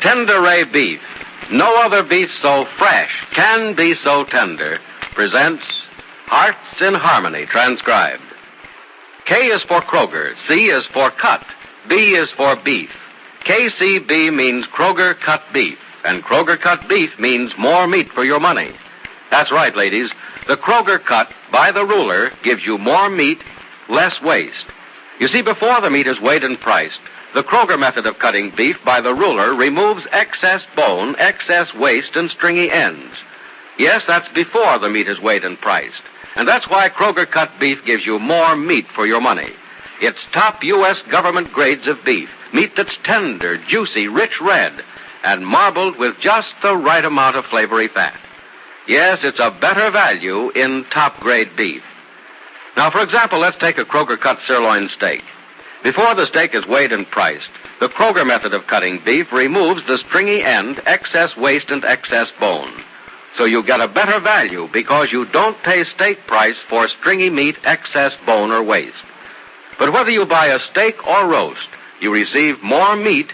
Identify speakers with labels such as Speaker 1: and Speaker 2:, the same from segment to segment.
Speaker 1: Tender Ray Beef, no other beef so fresh can be so tender, presents Hearts in Harmony, transcribed. K is for Kroger, C is for cut, B is for beef. KCB means Kroger cut beef, and Kroger cut beef means more meat for your money. That's right, ladies. The Kroger cut by the ruler gives you more meat, less waste. You see, before the meat is weighed and priced, the Kroger method of cutting beef by the ruler removes excess bone, excess waste, and stringy ends. Yes, that's before the meat is weighed and priced. And that's why Kroger cut beef gives you more meat for your money. It's top U.S. government grades of beef, meat that's tender, juicy, rich red, and marbled with just the right amount of flavory fat. Yes, it's a better value in top-grade beef. Now, for example, let's take a Kroger cut sirloin steak. Before the steak is weighed and priced, the Kroger method of cutting beef removes the stringy end, excess waste, and excess bone. So you get a better value because you don't pay steak price for stringy meat, excess bone, or waste. But whether you buy a steak or roast, you receive more meat,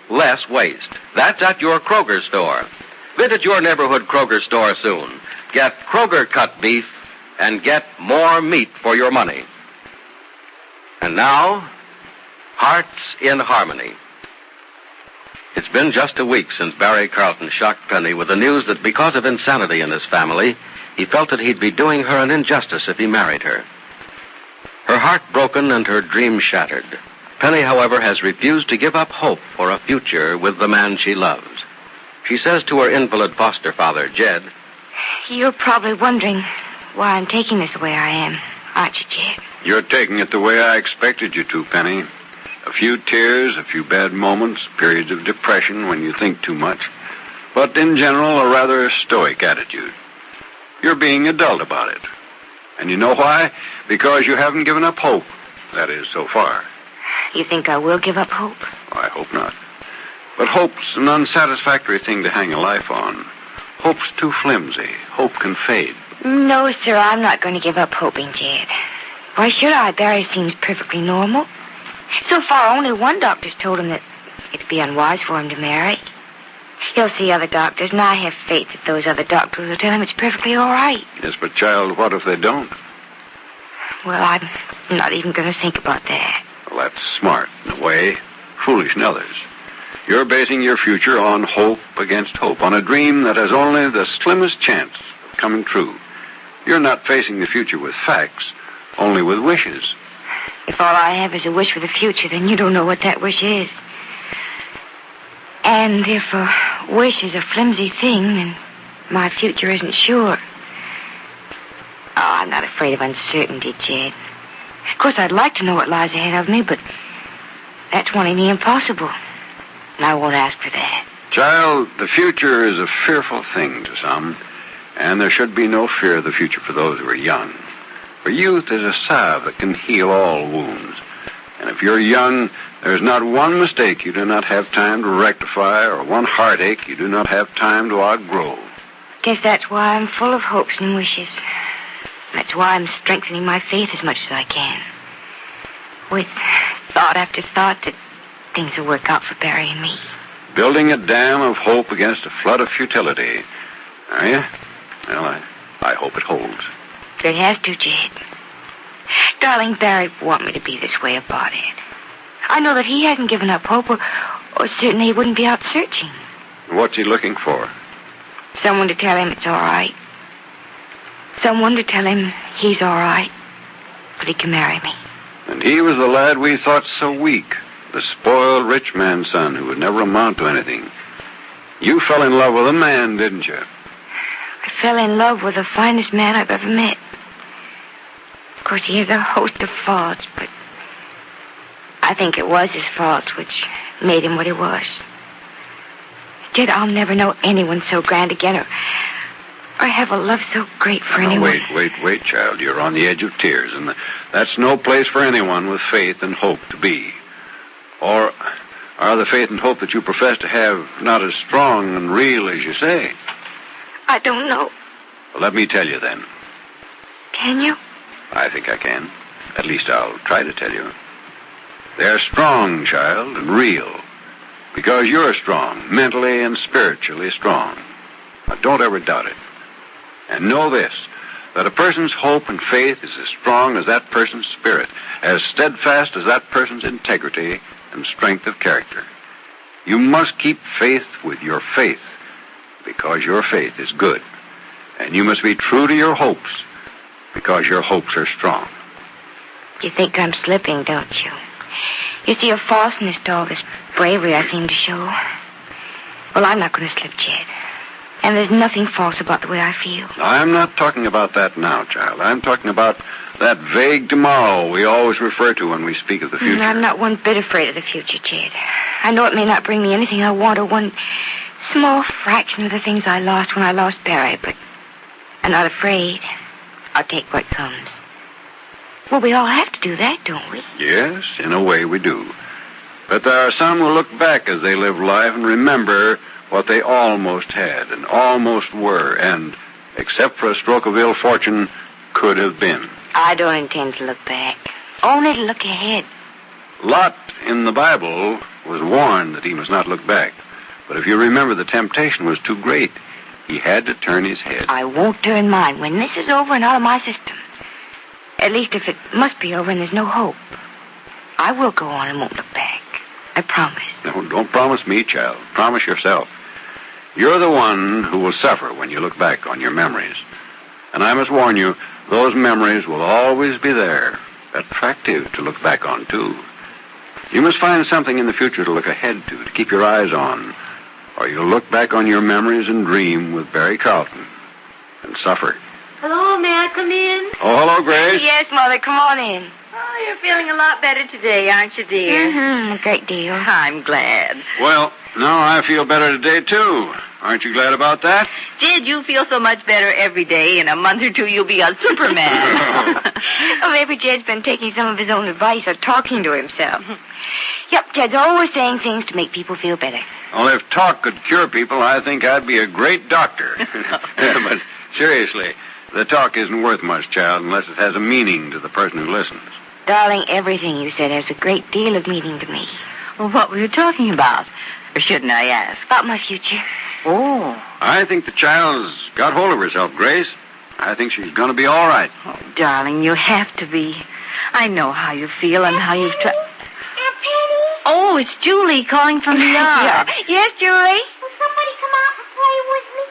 Speaker 1: less waste. That's at your Kroger store. Visit your neighborhood Kroger store soon. Get Kroger cut beef and get more meat for your money. And now, Hearts in Harmony. It's been just a week since Barry Carlton shocked Penny with the news that because of insanity in his family, he felt that he'd be doing her an injustice if he married her. Her heart broken and her dream shattered, Penny, however, has refused to give up hope for a future with the man she loves. She says to her invalid foster father, Jed,
Speaker 2: "You're probably wondering why I'm taking this the way I am, aren't you, Jed?"
Speaker 3: You're taking it the way I expected you to, Penny. A few tears, a few bad moments, periods of depression when you think too much. But in general, a rather stoic attitude. You're being adult about it. And you know why? Because you haven't given up hope. That is, so far.
Speaker 2: You think I will give up hope?
Speaker 3: I hope not. But hope's an unsatisfactory thing to hang a life on. Hope's too flimsy. Hope can fade.
Speaker 2: No, sir, I'm not going to give up hoping, Jed. Why should I? Barry seems perfectly normal. So far, only one doctor's told him that it'd be unwise for him to marry. He'll see other doctors, and I have faith that those other doctors will tell him it's perfectly all right.
Speaker 3: Yes, but, child, what if they don't?
Speaker 2: Well, I'm not even going to think about that.
Speaker 3: Well, that's smart in a way, foolish in others. You're basing your future on hope against hope, on a dream that has only the slimmest chance of coming true. You're not facing the future with facts, only with wishes.
Speaker 2: If all I have is a wish for the future, then you don't know what that wish is. And if a wish is a flimsy thing, then my future isn't sure. Oh, I'm not afraid of uncertainty, Jed. Of course, I'd like to know what lies ahead of me, but that's wanting the impossible. And I won't ask for that.
Speaker 3: Child, the future is a fearful thing to some, and there should be no fear of the future for those who are young. For youth is a salve that can heal all wounds. And if you're young, there's not one mistake you do not have time to rectify, or one heartache you do not have time to outgrow.
Speaker 2: Guess that's why I'm full of hopes and wishes. That's why I'm strengthening my faith as much as I can. With thought after thought that things will work out for Barry and me.
Speaker 3: Building a dam of hope against a flood of futility. Are you? Well, I hope it holds.
Speaker 2: It has to, Jed. Darling, Barry'd want me to be this way about it. I know that he hasn't given up hope, or certainly he wouldn't be out searching.
Speaker 3: What's he looking for?
Speaker 2: Someone to tell him it's all right. Someone to tell him he's all right, but he can marry me.
Speaker 3: And he was the lad we thought so weak, the spoiled rich man's son who would never amount to anything. You fell in love with a man, didn't you?
Speaker 2: I fell in love with the finest man I've ever met. Of course, he has a host of faults, but I think it was his faults which made him what he was. Jed, I'll never know anyone so grand again, or have a love so great for anyone.
Speaker 3: Wait, child. You're on the edge of tears, and that's no place for anyone with faith and hope to be. Or are the faith and hope that you profess to have not as strong and real as you say?
Speaker 2: I don't know.
Speaker 3: Well, let me tell you then.
Speaker 2: Can you?
Speaker 3: I think I can. At least I'll try to tell you. They're strong, child, and real. Because you're strong, mentally and spiritually strong. Now, don't ever doubt it. And know this, that a person's hope and faith is as strong as that person's spirit, as steadfast as that person's integrity and strength of character. You must keep faith with your faith, because your faith is good. And you must be true to your hopes, because your hopes are strong.
Speaker 2: You think I'm slipping, don't you? You see a falseness to all this bravery I seem to show. Well, I'm not going to slip, Jed. And there's nothing false about the way I feel.
Speaker 3: I'm not talking about that now, child. I'm talking about that vague tomorrow we always refer to when we speak of the future.
Speaker 2: I'm not one bit afraid of the future, Jed. I know it may not bring me anything I want or one small fraction of the things I lost when I lost Barry, but I'm not afraid. I'll take what comes. Well, we all have to do that, don't we?
Speaker 3: Yes, in a way we do. But there are some who look back as they live life and remember what they almost had and almost were and, except for a stroke of ill fortune, could have been.
Speaker 2: I don't intend to look back. Only to look ahead.
Speaker 3: Lot in the Bible was warned that he must not look back. But if you remember, the temptation was too great. He had to turn his head.
Speaker 2: I won't turn mine when this is over and out of my system. At least if it must be over and there's no hope. I will go on and won't look back. I promise.
Speaker 3: No, don't promise me, child. Promise yourself. You're the one who will suffer when you look back on your memories. And I must warn you, those memories will always be there, attractive to look back on, too. You must find something in the future to look ahead to keep your eyes on, or you'll look back on your memories and dream with Barry Carlton and suffer.
Speaker 4: Hello, may I come in?
Speaker 3: Oh, hello, Grace.
Speaker 2: Yes, Mother, come on in.
Speaker 4: Oh, you're feeling a lot better today, aren't you, dear?
Speaker 2: Mm-hmm, a great deal.
Speaker 4: I'm glad.
Speaker 3: Well, now I feel better today, too. Aren't you glad about that?
Speaker 4: Jed, you feel so much better every day. In a month or two, you'll be a Superman.
Speaker 2: Oh, maybe Jed's been taking some of his own advice or talking to himself. Yep, Jed's always saying things to make people feel better.
Speaker 3: Well, if talk could cure people, I think I'd be a great doctor. But seriously, the talk isn't worth much, child, unless it has a meaning to the person who listens.
Speaker 2: Darling, everything you said has a great deal of meaning to me.
Speaker 4: Well, what were you talking about? Or shouldn't I ask?
Speaker 2: About my future.
Speaker 4: Oh.
Speaker 3: I think the child's got hold of herself, Grace. I think she's going to be all right.
Speaker 4: Oh, darling, you have to be. I know how you feel and how you've tried.
Speaker 5: Aunt Penny?
Speaker 4: Oh, it's Julie calling from the yard.
Speaker 2: Yes, Julie?
Speaker 5: Will somebody come out and play with me?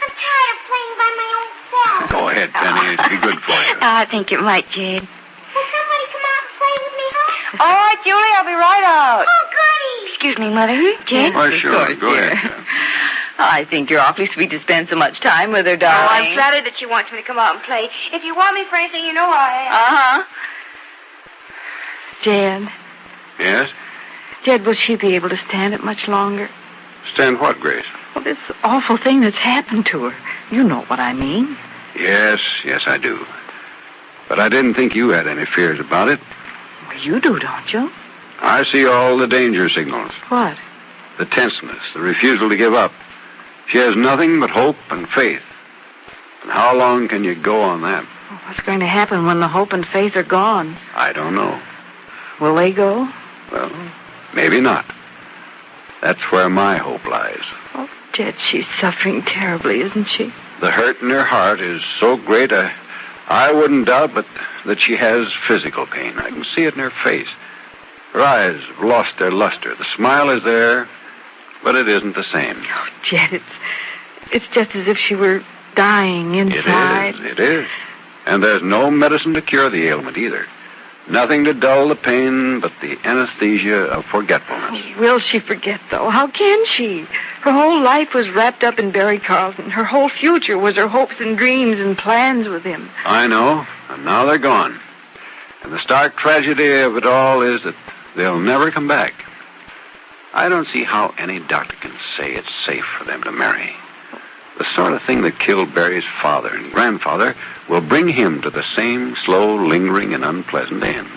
Speaker 5: I'm tired of playing by my own self.
Speaker 3: Go ahead, Penny. It'll be good for you.
Speaker 2: I think it might, Jed.
Speaker 5: Will somebody come out and play with me, huh?
Speaker 2: All right, Julie, I'll be right out.
Speaker 5: Oh, goody.
Speaker 2: Excuse me, Mother. Jed?
Speaker 3: Why,
Speaker 4: Of
Speaker 3: sure.
Speaker 4: course,
Speaker 3: Go
Speaker 4: dear.
Speaker 3: ahead.
Speaker 4: I think you're awfully sweet to spend so much time with her,
Speaker 2: Oh,
Speaker 4: darling.
Speaker 2: I'm flattered that she wants me to come out and play. If you want me for anything, you know I am.
Speaker 4: Uh-huh.
Speaker 6: Jed,
Speaker 3: Yes?
Speaker 6: Jed, will she be able to stand it much longer?
Speaker 3: Stand what, Grace?
Speaker 6: Well, this awful thing that's happened to her. You know what I mean.
Speaker 3: Yes, I do. But I didn't think you had any fears about it.
Speaker 6: Well, you do, don't you?
Speaker 3: I see all the danger signals.
Speaker 6: What?
Speaker 3: The tenseness, the refusal to give up. She has nothing but hope and faith. And how long can you go on that?
Speaker 6: Well, what's going to happen when the hope and faith are gone?
Speaker 3: I don't know.
Speaker 6: Will they go?
Speaker 3: Well, maybe not. That's where my hope lies.
Speaker 6: Oh, Jed, she's suffering terribly, isn't she?
Speaker 3: The hurt in her heart is so great, I wouldn't doubt but that she has physical pain. I can see it in her face. Her eyes have lost their luster. The smile is there, but it isn't the same.
Speaker 6: Oh, Jed, it's just as if she were dying inside.
Speaker 3: It is. And there's no medicine to cure the ailment either. Nothing to dull the pain but the anesthesia of forgetfulness.
Speaker 6: Will she forget, though? How can she? Her whole life was wrapped up in Barry Carlton. Her whole future was her hopes and dreams and plans with him.
Speaker 3: I know, and now they're gone. And the stark tragedy of it all is that they'll never come back. I don't see how any doctor can say it's safe for them to marry. The sort of thing that killed Barry's father and grandfather will bring him to the same slow, lingering, and unpleasant end.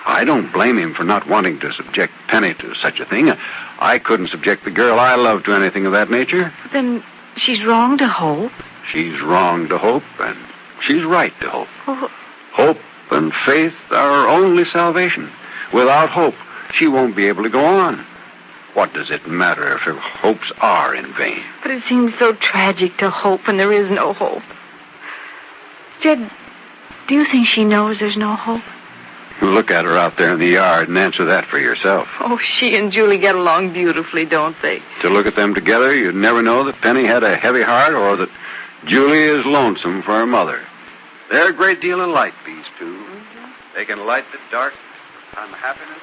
Speaker 3: I don't blame him for not wanting to subject Penny to such a thing. I couldn't subject the girl I love to anything of that nature.
Speaker 6: Then she's wrong to hope.
Speaker 3: She's wrong to hope, and she's right to hope.
Speaker 6: Oh,
Speaker 3: Hope and faith are our only salvation. Without hope, she won't be able to go on. What does it matter if her hopes are in vain?
Speaker 6: But it seems so tragic to hope when there is no hope. Jed, do you think she knows there's no hope?
Speaker 3: You look at her out there in the yard and answer that for yourself.
Speaker 6: Oh, she and Julie get along beautifully, don't they?
Speaker 3: To look at them together, you'd never know that Penny had a heavy heart or that Julie is lonesome for her mother. They're a great deal alike, these two. Mm-hmm. They can light the dark unhappiness.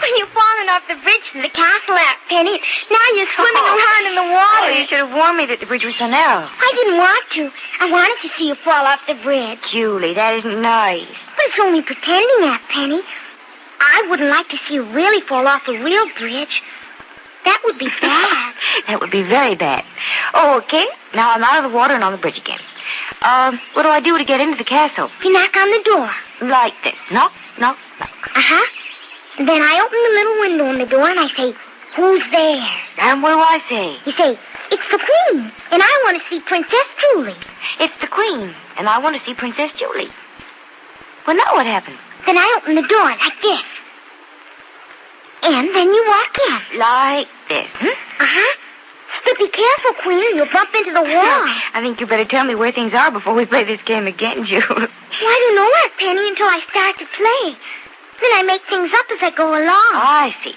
Speaker 5: When you're falling off the bridge to the castle, Aunt Penny, now you're swimming around in the water.
Speaker 2: Oh, you should have warned me that the bridge was so narrow.
Speaker 5: I didn't want to. I wanted to see you fall off the bridge.
Speaker 2: Julie, that isn't nice.
Speaker 5: But it's only pretending, Aunt Penny. I wouldn't like to see you really fall off a real bridge. That would be bad.
Speaker 2: That would be very bad. Oh, okay. Now I'm out of the water and on the bridge again. What do I do to get into the castle?
Speaker 5: You knock on the door.
Speaker 2: Like this. Knock, knock, knock.
Speaker 5: Uh-huh. And then I open the little window in the door and I say, "Who's there?"
Speaker 2: And what do I say?
Speaker 5: You say, "It's the Queen, and I want to see Princess Julie."
Speaker 2: It's the Queen, and I want to see Princess Julie. Well, now what happens?
Speaker 5: Then I open the door like this. And then you walk in.
Speaker 2: Like this.
Speaker 5: Uh-huh. But be careful, Queen, or you'll bump into the wall.
Speaker 2: I think you better tell me where things are before we play this game again, Julie.
Speaker 5: Well, I don't know, Aunt Penny, until I start to play. Then I make things up as I go along.
Speaker 2: I see.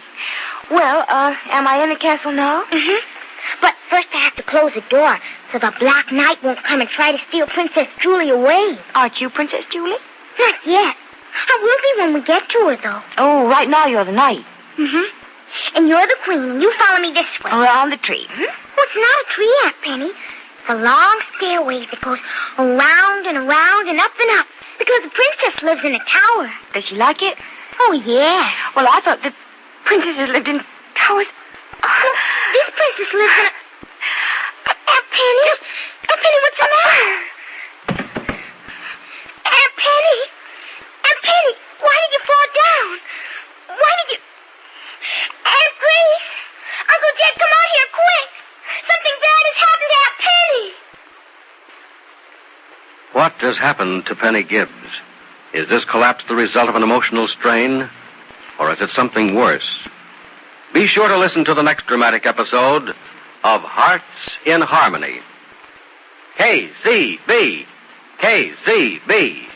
Speaker 2: Well, am I in the castle now?
Speaker 5: Mm-hmm. But first I have to close the door so the Black Knight won't come and try to steal Princess Julie away.
Speaker 2: Aren't you Princess Julie?
Speaker 5: Not yet. I will be when we get to her, though.
Speaker 2: Oh, right now you're the knight.
Speaker 5: Mm-hmm. And you're the Queen, and you follow me this way.
Speaker 2: Around the tree.
Speaker 5: Well, it's not a tree, Aunt Penny. It's a long stairway that goes around and around and up, because the princess lives in a tower.
Speaker 2: Does she like it?
Speaker 5: Oh, yeah.
Speaker 2: Well, I thought the princesses lived in towers.
Speaker 5: This princess lives in a... Aunt Penny? Aunt Penny, what's the matter? Aunt Penny? Aunt Penny, why did you fall down? Why did you... Aunt Grace? Uncle Jed, come out here, quick! Something bad has happened to Aunt Penny!
Speaker 1: What has happened to Penny Gibbs? Is this collapse the result of an emotional strain? Or is it something worse? Be sure to listen to the next dramatic episode of Hearts in Harmony. KCB. KCB.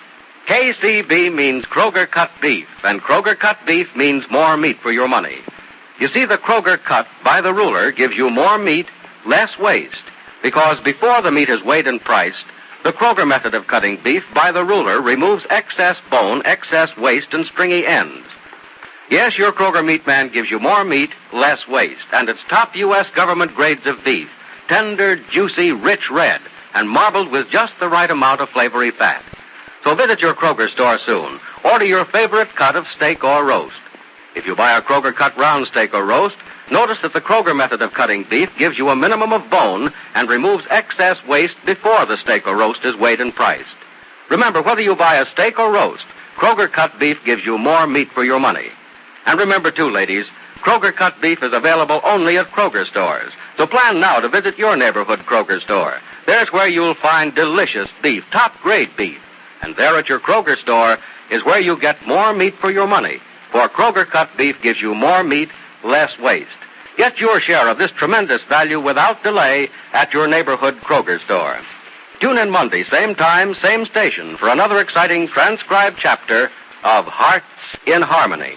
Speaker 1: KCB means Kroger Cut Beef, and Kroger Cut Beef means more meat for your money. You see, the Kroger Cut by the ruler gives you more meat, less waste, because before the meat is weighed and priced, the Kroger method of cutting beef by the ruler removes excess bone, excess waste, and stringy ends. Yes, your Kroger meat man gives you more meat, less waste, and it's top U.S. government grades of beef, tender, juicy, rich red, and marbled with just the right amount of flavory fat. So visit your Kroger store soon. Order your favorite cut of steak or roast. If you buy a Kroger cut round steak or roast, notice that the Kroger method of cutting beef gives you a minimum of bone and removes excess waste before the steak or roast is weighed and priced. Remember, whether you buy a steak or roast, Kroger cut beef gives you more meat for your money. And remember, too, ladies, Kroger cut beef is available only at Kroger stores. So plan now to visit your neighborhood Kroger store. There's where you'll find delicious beef, top-grade beef. And there at your Kroger store is where you get more meat for your money. For Kroger cut beef gives you more meat, less waste. Get your share of this tremendous value without delay at your neighborhood Kroger store. Tune in Monday, same time, same station, for another exciting transcribed chapter of Hearts in Harmony.